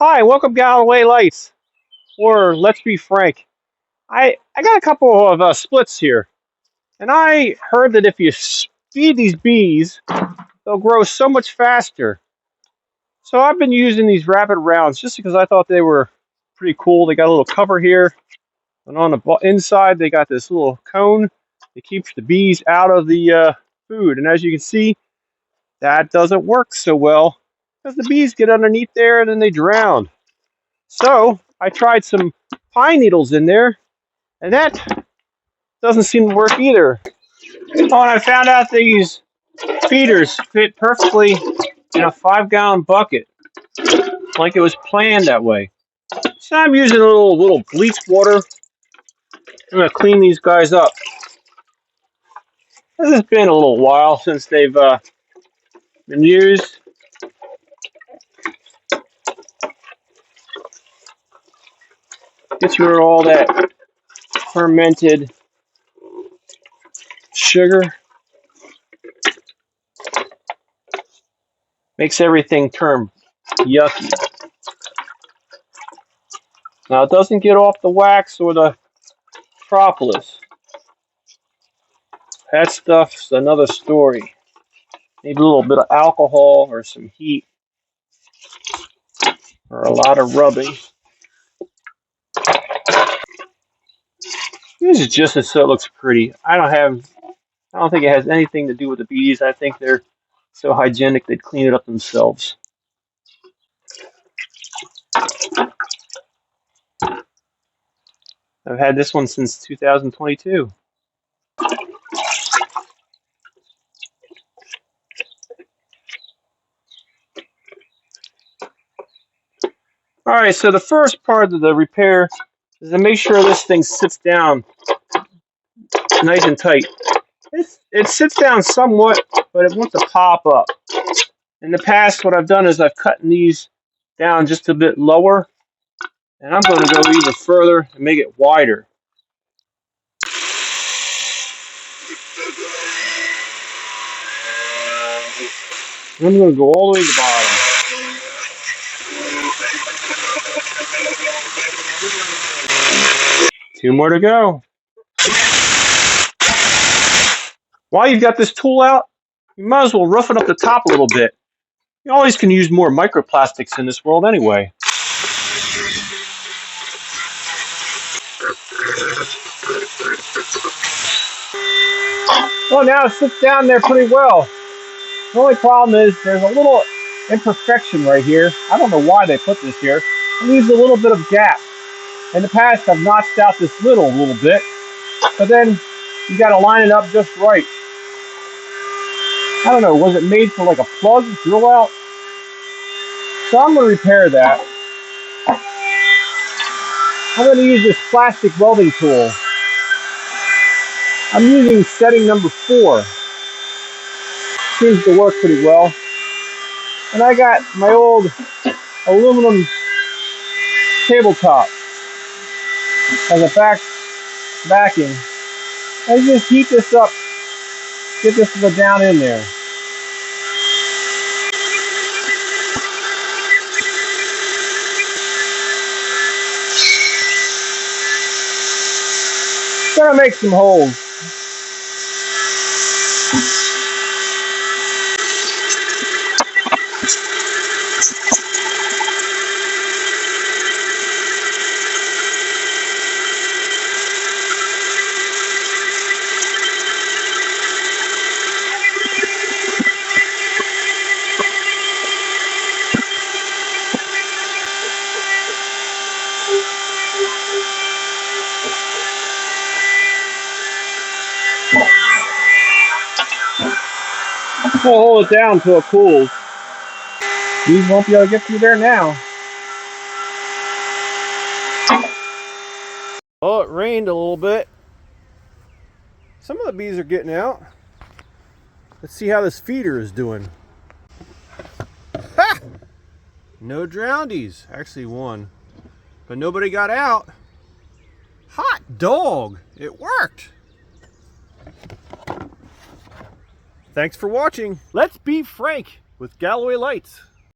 Hi, welcome Galloway Lights, or let's be frank. I got a couple of splits here, and I heard that if you feed these bees, they'll grow so much faster. So I've been using these rapid rounds just because I thought they were pretty cool. They got a little cover here, and on the inside they got this little cone that keeps the bees out of the food. And as you can see, that doesn't work so well because the bees get underneath there and then they drown. So I tried some pine needles in there, and that doesn't seem to work either. Oh, and I found out these feeders fit perfectly in a 5-gallon bucket, like it was planned that way. So I'm using a little bleach water. I'm gonna clean these guys up. This has been a little while since they've been used. Gets rid of all that fermented sugar. Makes everything turn yucky. Now it doesn't get off the wax or the propolis. That stuff's another story. Maybe a little bit of alcohol or some heat or a lot of rubbing. This is just so it looks pretty. I don't think it has anything to do with the bees. I think they're so hygienic they'd clean it up themselves. I've had this one since 2022. Alright, so the first part of the repair is to make sure this thing sits down nice and tight. It sits down somewhat, but it wants to pop up. In the past, what I've done is I've cut these down just a bit lower, and I'm going to go even further and make it wider. I'm going to go all the way to the bottom. Two more to go. While you've got this tool out, you might as well roughen up the top a little bit. You always can use more microplastics in this world anyway. Well, now it sits down there pretty well. The only problem is there's a little imperfection right here. I don't know why they put this here. It leaves a little bit of gap. In the past, I've notched out this lid a little bit, but then you got to line it up just right. I don't know, was it made for like a plug drill out? So I'm going to repair that. I'm going to use this plastic welding tool. I'm using setting number 4. Seems to work pretty well. And I got my old aluminum tabletop as a backing. I just heat this up, get this to go down in there. Gonna make some holes. We'll hold it down until it cools. Bees won't be able to get through there now. Well, it rained a little bit. Some of the bees are getting out. Let's see how this feeder is doing. Ha! No drownedies. Actually one. But nobody got out. Hot dog! It worked! Thanks for watching. Let's be frank with Galloway Lights.